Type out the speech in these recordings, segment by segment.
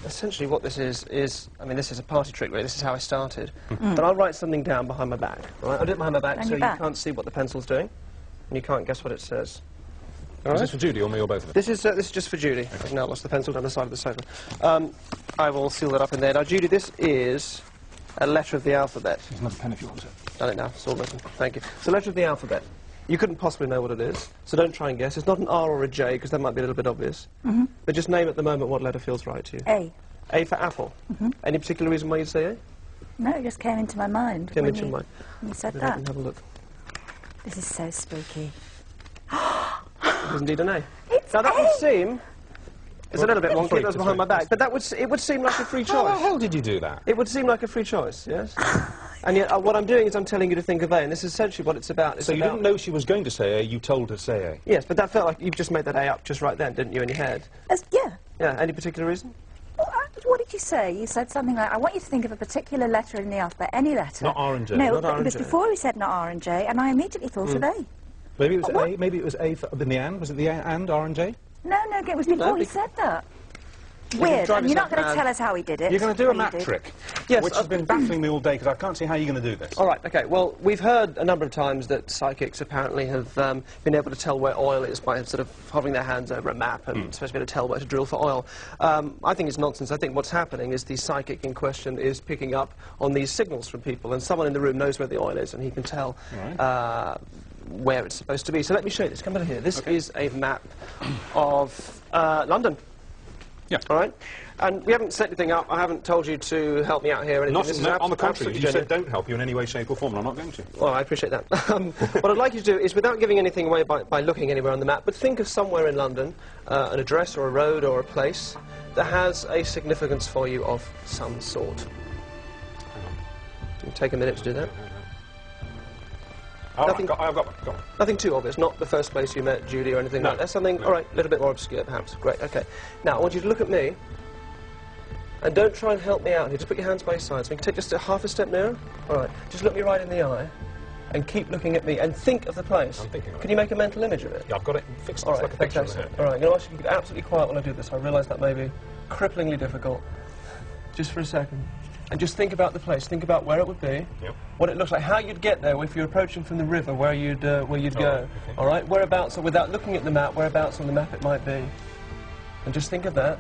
essentially what this is, I mean, this is a party trick, really. This is how I started. But I'll write something down behind my back, right? I'll do it behind my back so you can't see what the pencil's doing, and you can't guess what it says. Is this for Judy or me or both of us? This is just for Judy. Okay. I've now lost the pencil down the side of the sofa. I will seal that up in there. Now, Judy, this is a letter of the alphabet. There's another pen if you want it. Done it now. It's all written. Thank you. It's a letter of the alphabet. You couldn't possibly know what it is, so don't try and guess. It's not an R or a J, because that might be a little bit obvious. But just name at the moment what letter feels right to you. A. A for apple. Any particular reason why you'd say A? No, it just came into my mind. Came into your mind. When you said Maybe that. I can have a look. This is so spooky. It is indeed an A. It's now that A. would seem... It's a little bit wonky, it was behind my back, but it would seem like a free choice. How the hell did you do that? It would seem like a free choice, yes? And yet, what I'm doing is I'm telling you to think of A, and this is essentially what it's about. It's so you didn't know she was going to say A, you told her to say A? Yes, but that felt like you've just made that A up just right then, didn't you, in your head? Yeah. Yeah, any particular reason? Well, what did you say? You said something like, I want you to think of a particular letter in the alphabet, any letter. Not R and J. No, Not R it was and J. before he said not R and J, and I immediately thought of A. Maybe it was A, maybe it was A for, in the and? Was it the and, R and J? No, it was before he said that. Weird, and you're not going to tell us how he did it. You're going to do a map trick, yes, which has been baffling me all day, because I can't see how you're going to do this. All right, OK, well, we've heard a number of times that psychics apparently have been able to tell where oil is by sort of hovering their hands over a map and supposed to be able to tell where to drill for oil. I think it's nonsense. I think what's happening is the psychic in question is picking up on these signals from people, and someone in the room knows where the oil is, and he can tell where it's supposed to be. So let me show you this. Come over here. This is a map of London. Yeah. All right? And we haven't set anything up. I haven't told you to help me out here or anything. No, on the contrary, you said don't help you in any way, shape or form, and I'm not going to. Well, I appreciate that. What I'd like you to do is, without giving anything away by looking anywhere on the map, but think of somewhere in London, an address or a road or a place, that has a significance for you of some sort. Can you take a minute to do that? Oh, Nothing, I've got one. Nothing too obvious, not the first place you met Judy or anything like that. Something, all right, a little bit more obscure perhaps. Great, OK. Now, I want you to look at me, and don't try and help me out here. Just put your hands by your sides. We can take just half a step nearer. All right, just look me right in the eye, and keep looking at me, and think of the place. I'm thinking of it. Can you make a mental image of it? Yeah, I've got it fixed. All right, like a picture fantastic. of it. All right, you know, I should be absolutely quiet when I do this. I realise that may be cripplingly difficult. Just for a second. And just think about the place. Think about where it would be, what it looks like, how you'd get there if you're approaching from the river, where you'd go. Okay. All right, whereabouts, or without looking at the map, whereabouts on the map it might be. And just think of that.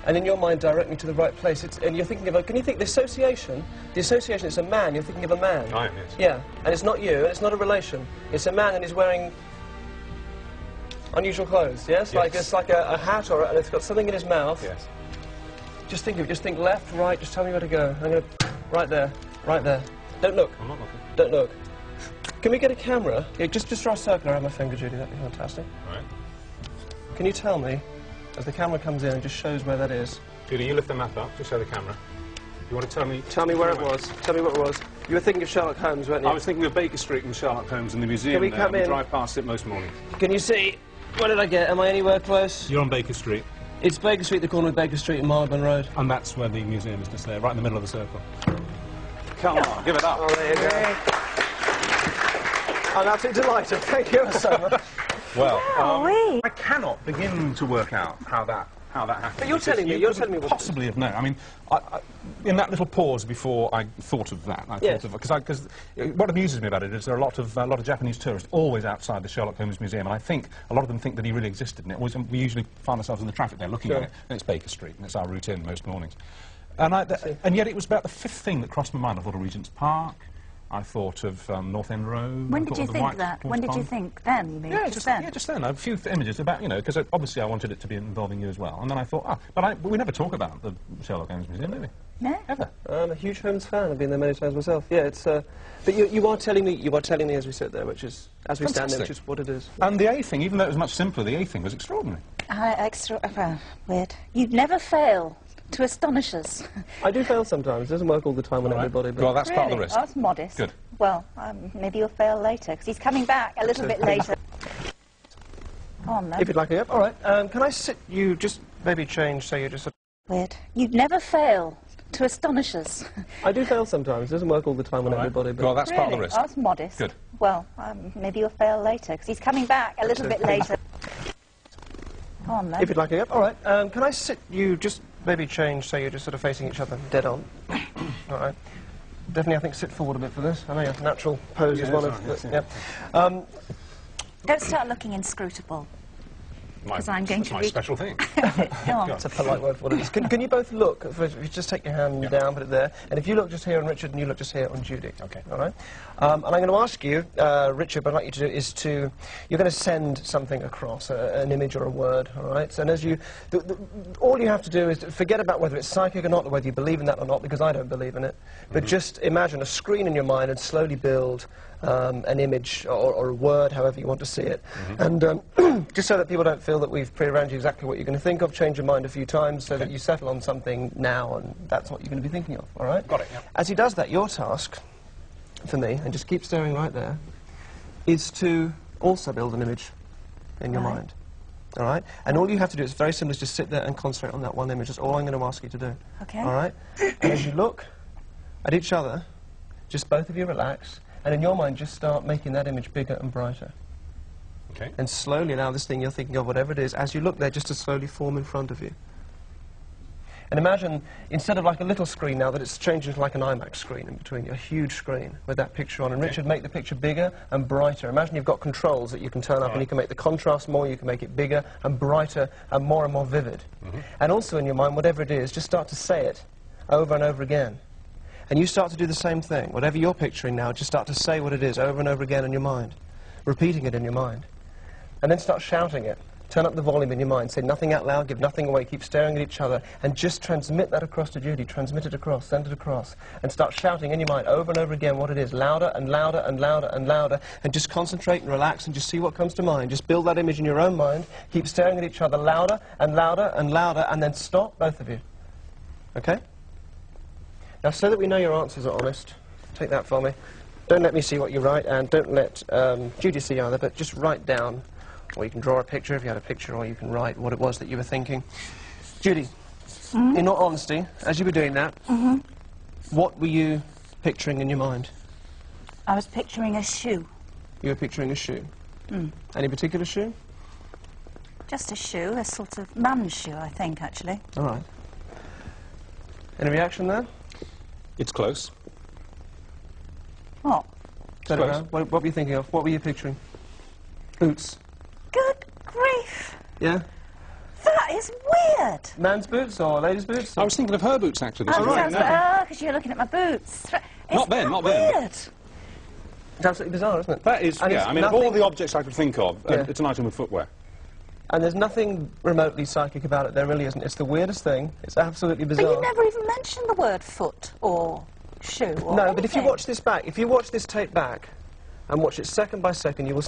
And in your mind, direct me to the right place. And you're thinking of can you think the association? The association is a man. You're thinking of a man. I am, yes. Yeah, and it's not you. And it's not a relation. It's a man, and he's wearing unusual clothes. Yes, like it's like a hat, and it's got something in his mouth. Yes. Just think left, right, just tell me where to go. I'm going to... Right there. Don't look. I'm not looking. Don't look. Can we get a camera? Yeah, just draw a circle around my finger, Judy, that'd be fantastic. All right. Can you tell me, as the camera comes in and just shows where that is? Judy, you lift the map up, just show the camera. You want to tell me... Tell me where it was. Tell me what it was. You were thinking of Sherlock Holmes, weren't you? I was thinking of Baker Street and Sherlock Holmes in the museum. Can we there. come in? We drive past it most mornings. Can you see? Where did I get? Am I anywhere close? You're on Baker Street. It's Baker Street, the corner of Baker Street and Marylebone Road. And that's where the museum is, just there, right in the middle of the circle. Come on, give it up. Oh, there you go. I'm absolutely delighted. Thank you so much. Well, I cannot begin to work out how that happened. But you're telling me what possibly have known. I mean, in that little pause before I thought of that, because what amuses me about it is there are a lot of Japanese tourists always outside the Sherlock Holmes Museum, and I think a lot of them think that he really existed, and we usually find ourselves in the traffic there looking at it, and it's Baker Street, and it's our route in most mornings. And yet it was about the fifth thing that crossed my mind. I thought of Regent's Park. I thought of North End Road. When did you think that? When did you think then? You mean? Yeah, just then. Yeah, just then. A few images about, because obviously I wanted it to be involving you as well. And then I thought, but we never talk about the Sherlock Holmes Museum, do we? No. Ever. I'm a huge Holmes fan. I've been there many times myself. Yeah, it's. But you are telling me as we sit there, which is stand there, which is what it is. And the A thing, even though it was much simpler, the A thing was extraordinary. Weird. You'd never fail to astonish us. I do fail sometimes. It doesn't work all the time on everybody. But well, that's part of the risk. Oh, that's modest. Good. Well, maybe you'll fail later, because he's coming back a little bit later. Come on, then. If you'd like it, yep. All right. Can I sit you just maybe change so you're just... Weird. You'd never fail to astonish us. I do fail sometimes. It doesn't work all the time on everybody. But well, that's part of the risk. Oh, that's modest. Good. Well, maybe you'll fail later, because he's coming back a little bit later. Come on, then. If you'd like it, yep. All right. Can I sit you just maybe change so you're just sort of facing each other dead on. All right. Definitely, I think, sit forward a bit for this. I know your natural pose is one of... Don't start looking inscrutable. Because I'm going to my read... special thing. Go on. That's a polite word for what it is. Can you both look? If you just take your hand down, put it there. And if you look just here on Richard and you look just here on Judy. Okay. All right? And I'm going to ask you, Richard, what I'd like you to do is to... You're going to send something across, an image or a word, all right? And as you... all you have to do is to forget about whether it's psychic or not, or whether you believe in that or not, because I don't believe in it. But just imagine a screen in your mind and slowly build an image or a word, however you want to see it. And just so that people don't feel that we've prearranged exactly what you're going to think of, change your mind a few times so that you settle on something now, and that's what you're going to be thinking of, all right? Got it, yeah. As he does that, your task, for me, and just keep staring right there, is to also build an image in your mind, all right? And all you have to do is very simple, is just sit there and concentrate on that one image. That's all I'm going to ask you to do, Okay. all right? And as you look at each other, just both of you relax, and in your mind, just start making that image bigger and brighter. Okay. And slowly allow this thing you're thinking of, whatever it is, as you look there, just to slowly form in front of you. And imagine, instead of like a little screen now, that it's changed into like an IMAX screen in between, a huge screen with that picture on. And Richard, make the picture bigger and brighter. Imagine you've got controls that you can turn up, and you can make the contrast more, you can make it bigger and brighter and more vivid. And also in your mind, whatever it is, just start to say it over and over again. And you start to do the same thing. Whatever you're picturing now, just start to say what it is over and over again in your mind, repeating it in your mind. And then start shouting it. Turn up the volume in your mind. Say nothing out loud, give nothing away, keep staring at each other, and just transmit that across to Judy. Transmit it across, send it across, and start shouting in your mind over and over again what it is, louder and louder and louder and louder, and just concentrate and relax and just see what comes to mind. Just build that image in your own mind, keep staring at each other louder and louder and louder, and then stop, both of you. Okay? Now, so that we know your answers are honest, take that for me. Don't let me see what you write, and don't let Judy see either, but just write down, or you can draw a picture if you had a picture, or you can write what it was that you were thinking. Judy, in all honesty, as you were doing that, what were you picturing in your mind? I was picturing a shoe. You were picturing a shoe. Any particular shoe? Just a shoe, a sort of man's shoe, I think, actually. All right. Any reaction there? It's close. What? Turn it around. What were you thinking of? What were you picturing? Boots. Good grief! Yeah? That is weird! Man's boots or ladies' boots? I was thinking of her boots, actually. This Oh, is because you're looking at my boots. Not then, not weird? then. It's absolutely bizarre, isn't it? That is, And yeah, it's I mean, of nothing- all the objects I could think of, Yeah. it's an item with footwear. And there's nothing remotely psychic about it. There really isn't. It's the weirdest thing. It's absolutely bizarre. But you never even mentioned the word foot or shoe or No, but if you anything. watch this back, if you watch this tape back and watch it second by second, you will